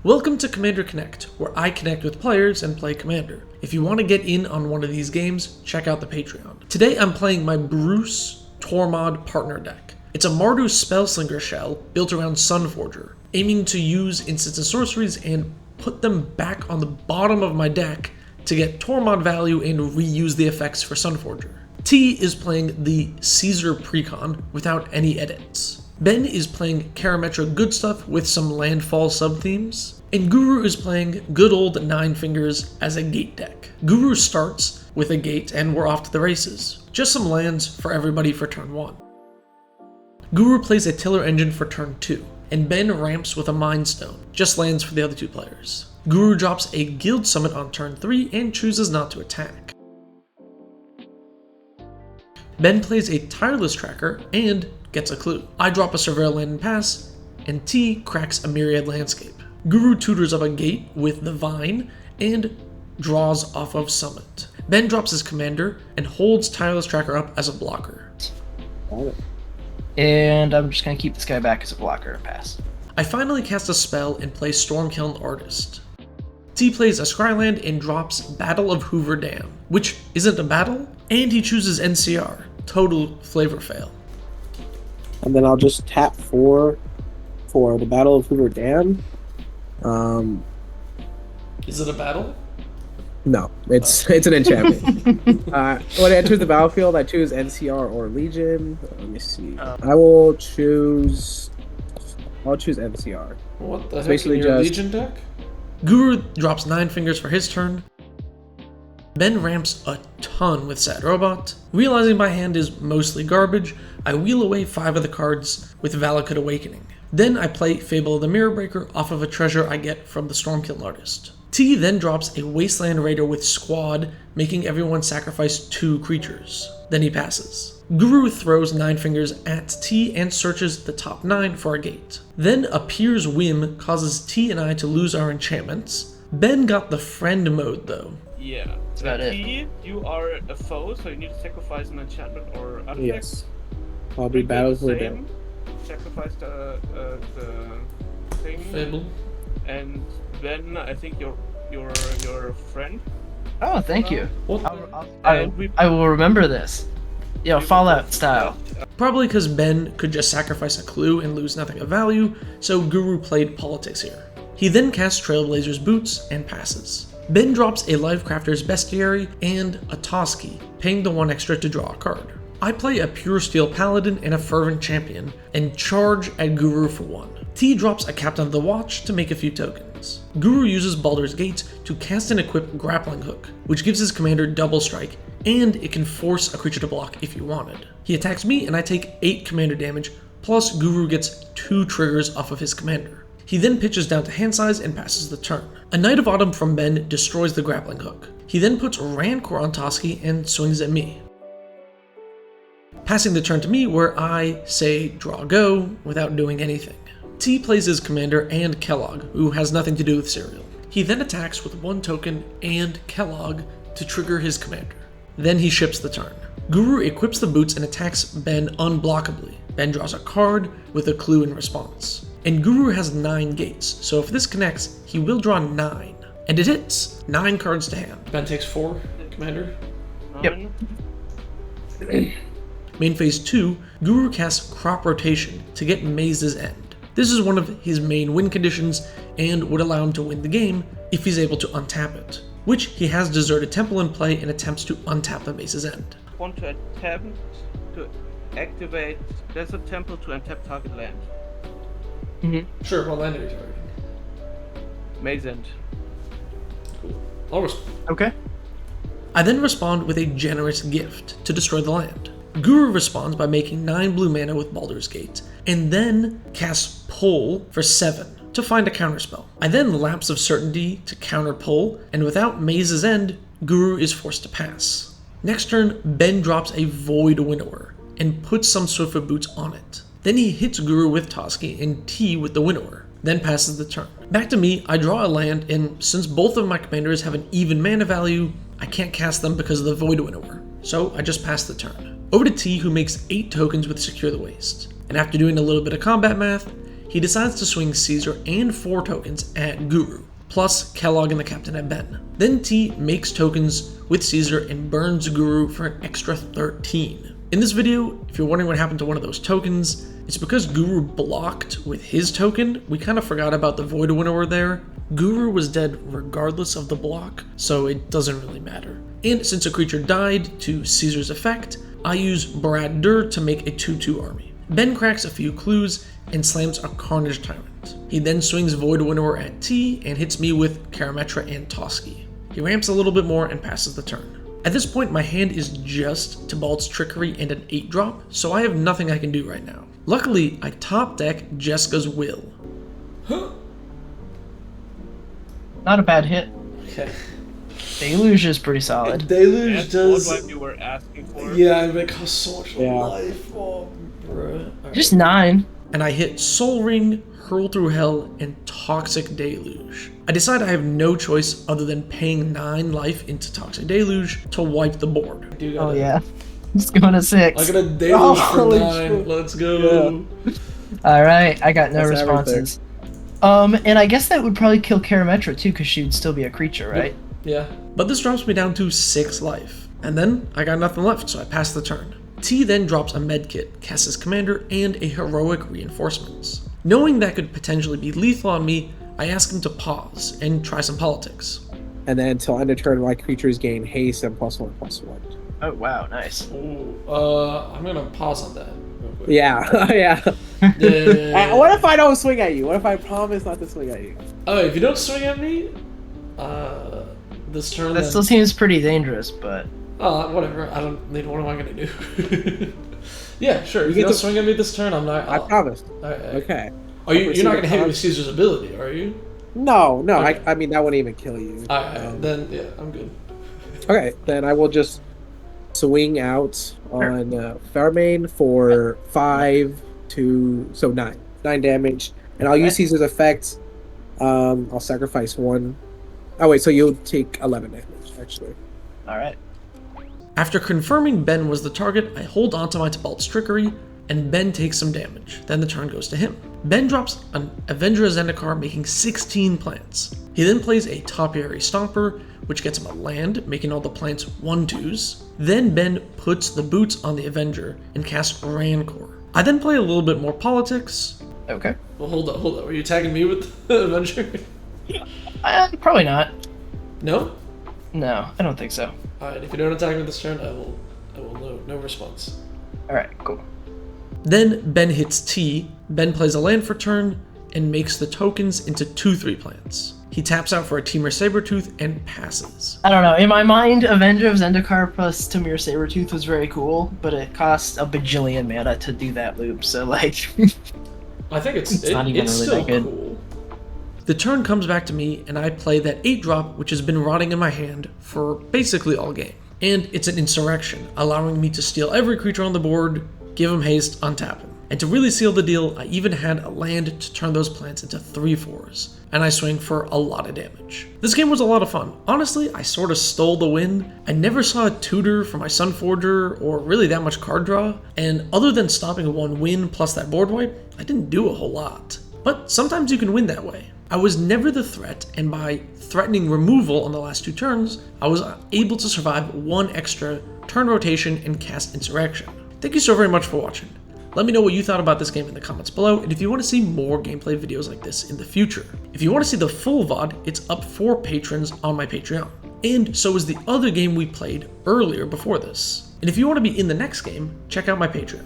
Welcome to Commander Connect, where I connect with players and play Commander. If you want to get in on one of these games, check out the Patreon. Today I'm playing my Bruce Tormod partner deck. It's a Mardu Spellslinger shell built around Sunforger, aiming to use instants and sorceries and put them back on the bottom of my deck to get Tormod value and reuse the effects for Sunforger. T is playing the Caesar Precon without any edits. Ben is playing Karametra Good Stuff with some landfall sub-themes. And Guru is playing good old Nine Fingers as a gate deck. Guru starts with a gate and we're off to the races. Just some lands for everybody for turn 1. Guru plays a Tiller Engine for turn 2, and Ben ramps with a Mind Stone, just lands for the other 2 players. Guru drops a Guild Summit on turn 3 and chooses not to attack. Ben plays a Tireless Tracker and gets a clue. I drop a Surveil Land and pass, and T cracks a Myriad Landscape. Guru tutors up a gate with the Vine and draws off of Summit. Ben drops his Commander and holds Tireless Tracker up as a blocker. And I'm just going to keep this guy back as a blocker and pass. I finally cast a spell and play Stormkiln Artist. T plays a Scryland and drops Battle of Hoover Dam, which isn't a battle, and he chooses NCR. Total flavor fail. And then I'll just tap 4 for the Battle of Hoover Dam. Is it a battle? No, it's an enchantment. When it enters the battlefield, I choose NCR or Legion. Let me see. I'll choose NCR. What the It's heck, basically in your just- Legion deck? Guru drops 9 Fingers for his turn. Ben ramps a ton with Sad Robot. Realizing my hand is mostly garbage, I wheel away 5 of the cards with Valakut Awakening. Then I play Fable of the Mirror Breaker off of a treasure I get from the Stormkiln Artist. T then drops a Wasteland Raider with Squad, making everyone sacrifice 2 creatures. Then he passes. Guru throws 9 Fingers at T and searches the top 9 for a gate. Then a Pier's Whim causes T and I to lose our enchantments. Ben got the friend mode though. Yeah. That's about it. T, you are a foe, so you need to sacrifice an enchantment or artifact. Yes. I'll be Rick Battle does of the Hoover Dam. same. Sacrifice the thing. Fable. And then I think your friend. Oh, thank you. What? I will remember this. Yeah, Fallout style. Probably because Ben could just sacrifice a clue and lose nothing of value, so Guru played politics here. He then casts Trailblazer's Boots and passes. Ben drops a Lifecrafter's Bestiary and a Toss Key, paying the 1 extra to draw a card. I play a Pure Steel Paladin and a Fervent Champion, and charge at Guru for 1. T drops a Captain of the Watch to make a few tokens. Guru uses Baldur's Gate to cast and equip Grappling Hook, which gives his commander double strike, and it can force a creature to block if you wanted. He attacks me and I take 8 commander damage, plus Guru gets 2 triggers off of his commander. He then pitches down to hand size and passes the turn. A Knight of Autumn from Ben destroys the Grappling Hook. He then puts Rancor on Toski and swings at me, passing the turn to me where I say draw go without doing anything. T plays his commander and Kellogg, who has nothing to do with Serial. He then attacks with 1 token and Kellogg to trigger his commander. Then he ships the turn. Guru equips the boots and attacks Ben unblockably. Ben draws a card with a clue in response. And Guru has 9 gates, so if this connects, he will draw 9. And it hits! 9 cards to hand. Ben takes 4, commander. Yep. Main phase 2, Guru casts Crop Rotation to get Maze's End. This is one of his main win conditions and would allow him to win the game if he's able to untap it, which he has Deserted Temple in play and attempts to untap the Maze's End. Want to attempt to activate Desert Temple to untap target land. Sure, what land are you targeting? Maze End. Cool. I'll respond. Okay. I then respond with a Generous Gift to destroy the land. Guru responds by making 9 blue mana with Baldur's Gate, and then casts Pull for 7 to find a counterspell. I then Lapse of Certainty to counter Pull, and without Maze's End, Guru is forced to pass. Next turn, Ben drops a Void Winnower and puts some Swiftfoot Boots on it. Then he hits Guru with Toski and T with the Winnower, then passes the turn. Back to me, I draw a land, and since both of my commanders have an even mana value, I can't cast them because of the Void Winnower, so I just pass the turn. Over to T, who makes 8 tokens with Secure the Waste, and after doing a little bit of combat math, he he decides to swing Caesar and 4 tokens at Guru, plus Kellogg and the captain at Ben. Then T makes tokens with Caesar and burns Guru for an extra 13. In this video, if you're wondering what happened to one of those tokens, it's because Guru blocked with his token. We kind of forgot about the Void Winnower there. Guru was dead regardless of the block, so it doesn't really matter. And since a creature died to Caesar's effect, I use Brad Durr to make a 2/2 army. Ben cracks a few clues and slams a Carnage Tyrant. He then swings Void Winnower at T and hits me with Karametra and Toski. He ramps a little bit more and passes the turn. At this point, my hand is just Tibalt's Trickery and an 8-drop, so I have nothing I can do right now. Luckily, I top deck Jessica's Will. Not a bad hit. Okay. Deluge is pretty solid. Deluge That's does. what you were asking for. Yeah, it costs so much Yeah. life. Oh, bruh. Alright. Just 9. And I hit Soul Ring, Hurl Through Hell, and Toxic Deluge. I decide I have no choice other than paying 9 life into Toxic Deluge to wipe the board. Oh yeah. Just going to 6. I got a Deluge for Holy 9. shit. Let's go. Alright, I got no That's responses. And I guess that would probably kill Karametra too, because she would still be a creature, right? Yeah. But this drops me down to 6 life. And then I got nothing left, so I pass the turn. T then drops a medkit, casts his commander, and a heroic reinforcements. Knowing that could potentially be lethal on me, I ask him to pause and try some politics. And then until end of turn, my creatures gain haste and +1/+1. Oh wow, nice. Ooh, I'm gonna pause on that real quick. Yeah, yeah. Yeah. What if I don't swing at you? What if I promise not to swing at you? Oh, if you don't swing at me, this turn. That then, still seems pretty dangerous, but whatever. I don't. What am I gonna do? Yeah, sure. If get you don't to- swing at me this turn, I'm not. I promised. Alright. Okay. Oh, you're not gonna hit me con- with Caesar's ability, are you? No, Okay. I mean that wouldn't even kill you. Alright, then yeah, I'm good. Okay, then I will just swing out on Fairmain for 5 to 9. 9 damage. And I'll use Caesar's effect. I'll sacrifice 1. Oh wait, so you'll take 11 damage, actually. alright. After confirming Ben was the target, I hold onto my Tibalt's Trickery, and Ben takes some damage. Then the turn goes to him. Ben drops an Avenger Zendikar, making 16 plants. He then plays a Topiary Stomper, which gets him a land, making all the plants 1/2s. Then Ben puts the boots on the Avenger and casts Rancor. I then play a little bit more politics. Okay. Well, hold up. Were you tagging me with the Avenger? Probably not. No? No, I don't think so. Alright, if you don't attack me this turn, I will no response. Alright, cool. Then Ben hits T, Ben plays a land for turn, and makes the tokens into 2/3 plants. He taps out for a Temur Sabertooth and passes. I don't know. In my mind, Avenger of Zendikar plus Temur Sabertooth was very cool, but it costs a bajillion mana to do that loop, so like... I think it's not even it's really still that good. cool. The turn comes back to me, and I play that 8-drop, which has been rotting in my hand for basically all game. And it's an Insurrection, allowing me to steal every creature on the board, give him haste, untap him. And to really seal the deal, I even had a land to turn those plants into 3/4s, and I swing for a lot of damage. This game was a lot of fun. Honestly, I sort of stole the win. I never saw a tutor for my Sunforger or really that much card draw, and other than stopping 1 win plus that board wipe, I didn't do a whole lot. But sometimes you can win that way. I was never the threat, and by threatening removal on the last 2 turns, I was able to survive 1 extra turn rotation and cast Insurrection. Thank you so very much for watching. Let me know what you thought about this game in the comments below, and if you want to see more gameplay videos like this in the future. If you want to see the full VOD, it's up for patrons on my Patreon. And so is the other game we played earlier before this. And if you want to be in the next game, check out my Patreon.